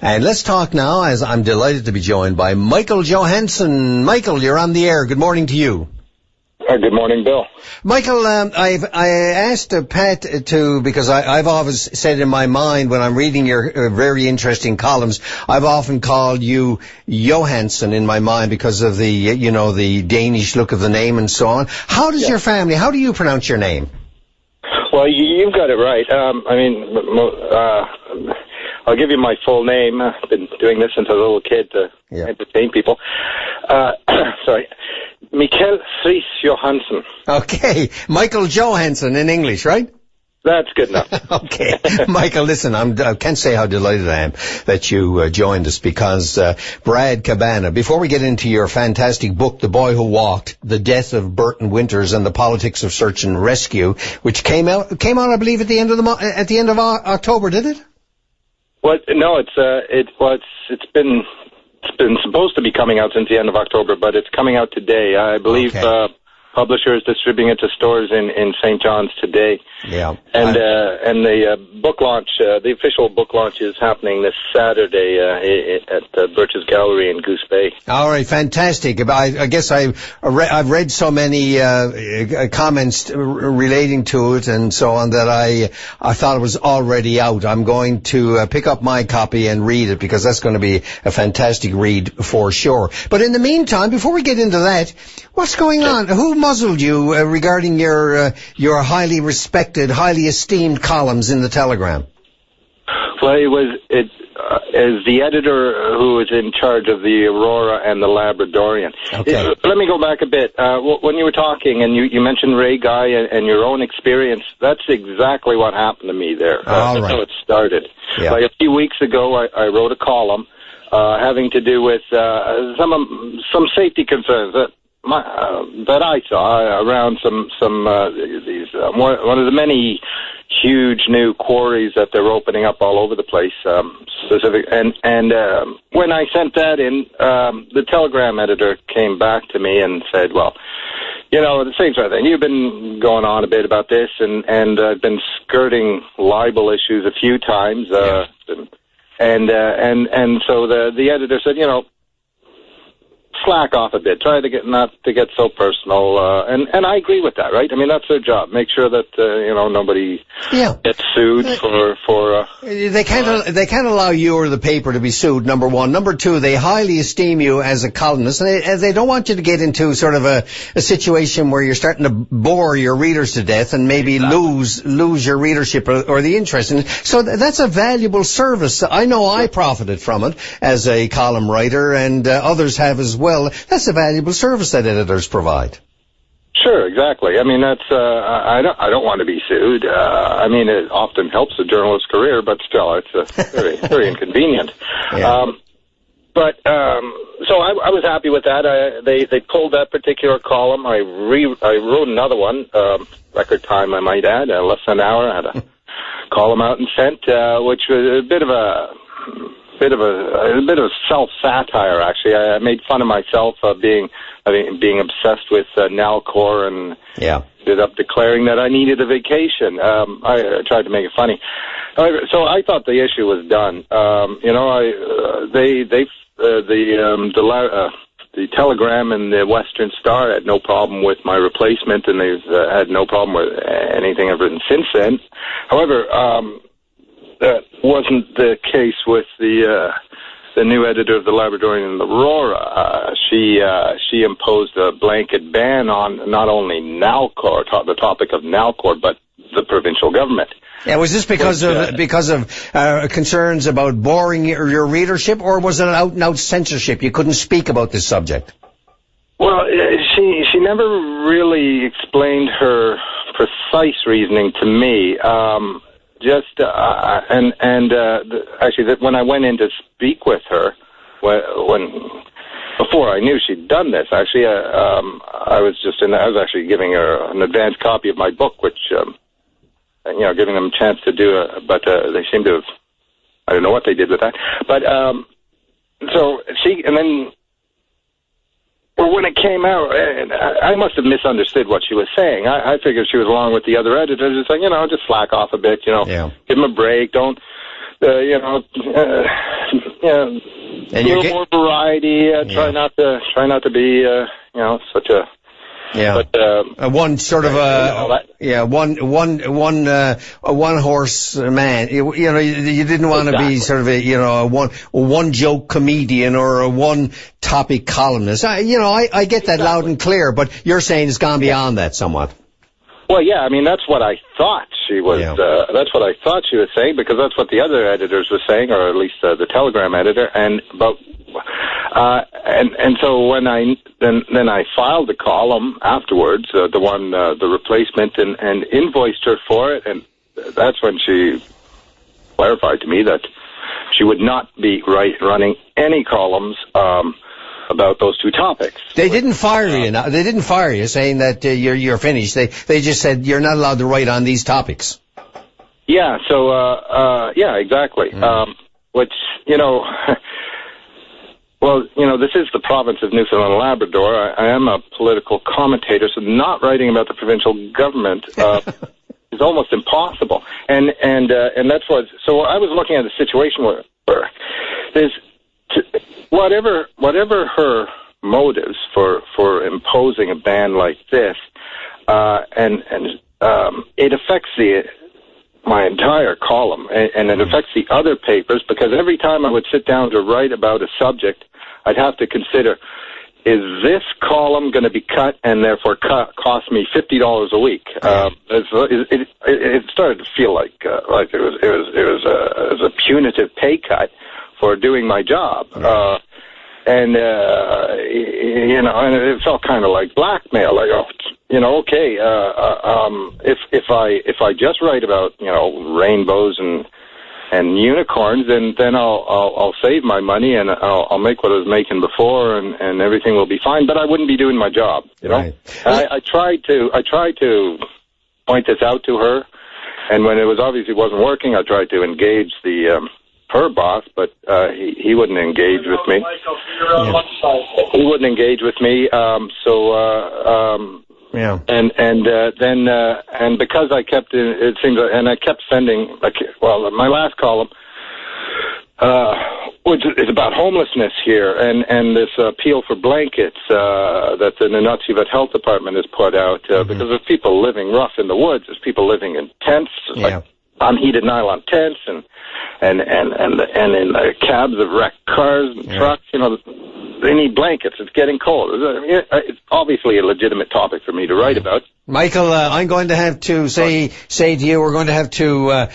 And let's talk now, as I'm delighted to be joined by Michael Johansen. Michael, you're on the air. Good morning to you. Good morning, Bill. Michael, I asked Pat because I've always said in my mind when I'm reading your very interesting columns, I've often called you Johansen in my mind because of the Danish look of the name and so on. How does your family, how do you pronounce your name? Well, you've got it right. I'll give you my full name. I've been doing this since I was a little kid to entertain people. Sorry. Michael Fries Johansen. Okay. Michael Johansen in English, right? That's good enough. Okay. Michael, listen, I can't say how delighted I am that you joined us because Brad Cabana, before we get into your fantastic book, The Boy Who Walked, The Death of Burton Winters and the Politics of Search and Rescue, which came out, I believe, at the end of October, did it? Well, no, it's been supposed to be coming out since the end of October, but it's coming out today. I believe publisher is distributing it to stores in St. John's today. Yeah. And the book launch, the official book launch is happening this Saturday at Birch's Gallery in Goose Bay. All right, fantastic. I guess I've read so many comments relating to it and so on that I thought it was already out. I'm going to pick up my copy and read it because that's going to be a fantastic read for sure. But in the meantime, before we get into that, what's going on? Who muzzled you regarding your highly respected, highly esteemed columns in the Telegram? Well, it is the editor who is in charge of the Aurora and the Labradorian. Okay. Let me go back a bit. When you were talking and you mentioned Ray Guy and your own experience, that's exactly what happened to me there. That's how it started. Yeah. Like a few weeks ago, I wrote a column having to do with some safety concerns that I saw around one of the many huge new quarries that they're opening up all over the place. When I sent that in, the Telegram editor came back to me and said, "Well, the same sort of thing. You've been going on a bit about this, and I've been skirting libel issues a few times." And so the editor said, slack off a bit. Try to not to get so personal. And I agree with that, right? I mean, that's their job. Make sure that nobody gets sued for. They can't allow you or the paper to be sued. Number one. Number two, they highly esteem you as a columnist, and they don't want you to get into sort of a situation where you're starting to bore your readers to death and maybe lose your readership or the interest in it. So that's a valuable service. I know I profited from it as a column writer, and others have as well. That's a valuable service that editors provide. Sure, exactly. I mean, that's I don't want to be sued. I mean, it often helps a journalist's career, but still, it's very very inconvenient. Yeah. So I was happy with that. They pulled that particular column. I wrote another one, record time I might add, less than an hour. I had a column out and sent, which was a bit of self-satire, actually. I made fun of myself being obsessed with Nalcor and ended up declaring that I needed a vacation. I tried to make it funny. However, so I thought the issue was done. The Telegram and the Western Star had no problem with my replacement, and they've had no problem with anything I've written since then. However, that wasn't the case with the new editor of the Labradorian and the Aurora. She imposed a blanket ban on not only Nalcor, the topic of Nalcor, but the provincial government. Yeah, was this because of concerns about boring your readership, or was it an out-and-out censorship? You couldn't speak about this subject. Well, she never really explained her precise reasoning to me. Actually, when I went in to speak with her, before I knew she'd done this, actually, I was actually giving her an advanced copy of my book, which, giving them a chance to do it, but they seemed to have, I don't know what they did with that. But, when it came out, I must have misunderstood what she was saying. I figured she was along with the other editors. It's like, just slack off a bit, give them a break. Don't a little more variety. Try not to be, such a. Yeah. But, one sort of a one horse man. You didn't want to be sort of a one joke comedian or a one topic columnist. I get that loud and clear, but you're saying it's gone beyond that somewhat. Well, yeah, I mean, that's what I thought she was, that's what I thought she was saying, because that's what the other editors were saying, or at least the Telegram editor, and so when then I filed the column afterwards, the replacement, and invoiced her for it, and that's when she clarified to me that she would not be running any columns, about those two topics. They didn't fire you. Now they didn't fire you, saying that you're finished. They just said you're not allowed to write on these topics. Yeah. So exactly. Which well, this is the province of Newfoundland and Labrador. I am a political commentator, so not writing about the provincial government is almost impossible. And that's what. So I was looking at the situation where there's. Whatever her motives for imposing a ban like this, and it affects my entire column, and it affects the other papers, because every time I would sit down to write about a subject, I'd have to consider, is this column going to be cut and therefore cost me $50 a week? It started to feel like it was a punitive pay cut for doing my job. And it felt kind of like blackmail. Like, okay, if I just write about, rainbows and unicorns, then I'll save my money, and I'll make what I was making before, and everything will be fine, but I wouldn't be doing my job, Right. And I tried to point this out to her, and when it obviously wasn't working, I tried to engage her boss, but he wouldn't engage with me. He wouldn't engage with me. And because I kept it seems, and I kept sending. My last column, which is about homelessness here, and this appeal for blankets that the Nunavut Health Department has put out, because there's people living rough in the woods. There's people living in tents, like unheated nylon tents, and in the cabs of wrecked cars and trucks. They need blankets. It's getting cold. It's obviously a legitimate topic for me to write about. Michael, I'm going to have to say to you, we're going to have to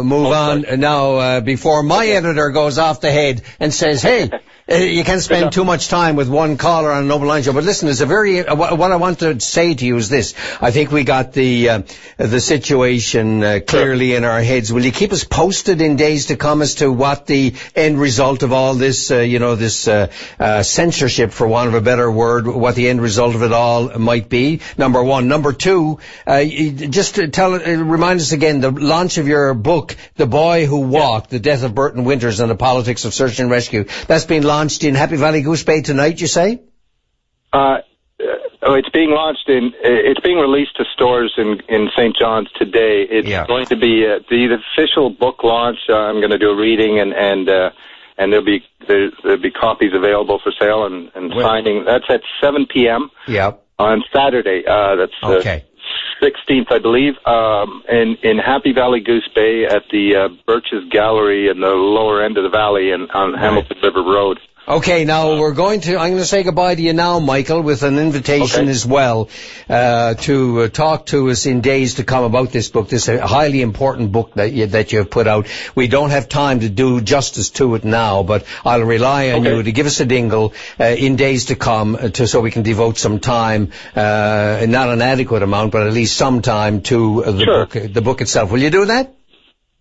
move on now before my editor goes off the head and says, hey, you can't spend too much time with one caller on an open line show. But listen, it's what I want to say to you is this. I think we got the situation clearly in our heads. Will you keep us posted in days to come as to what the end result of all this, this censorship, for want of a better word, what the end result of it all might be? Number one. Number two, just remind us again, the launch of your book, The Boy Who Walked, The Death of Burton Winters and the Politics of Search and Rescue. That's been launched in Happy Valley Goose Bay tonight, you say? It's being launched it's being released to stores in St. John's today. It's going to be the official book launch. I'm going to do a reading, and there'll be copies available for sale and signing. That's at 7 p.m. On Saturday. That's okay. 16th, I believe, in Happy Valley Goose Bay at the Birches Gallery in the lower end of the valley on Hamilton River Road. Okay, now I'm going to say goodbye to you now, Michael, with an invitation as well to talk to us in days to come about this book. This is a highly important book that you have put out. We don't have time to do justice to it now, but I'll rely on you to give us a dingle in days to come, so we can devote some time, not an adequate amount, but at least some time to the book itself. Will you do that?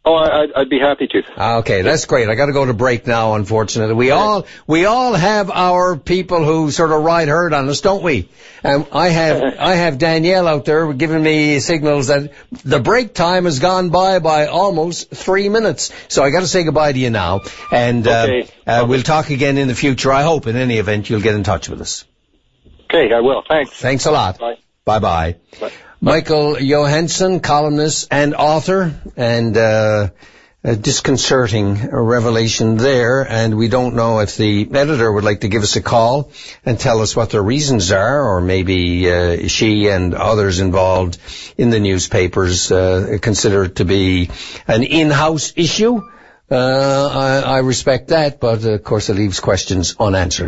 Oh, I'd be happy to. Okay, that's great. I got to go to break now, unfortunately. We all have our people who sort of ride herd on us, don't we? I have Danielle out there giving me signals that the break time has gone by almost 3 minutes. So I got to say goodbye to you now, and we'll talk again in the future. I hope, in any event, you'll get in touch with us. Okay, I will. Thanks. Thanks a lot. Bye. Bye-bye. Bye. Michael Johansen, columnist and author, and disconcerting revelation there, and we don't know if the editor would like to give us a call and tell us what their reasons are, or maybe she and others involved in the newspapers consider it to be an in-house issue. I respect that, but of course it leaves questions unanswered.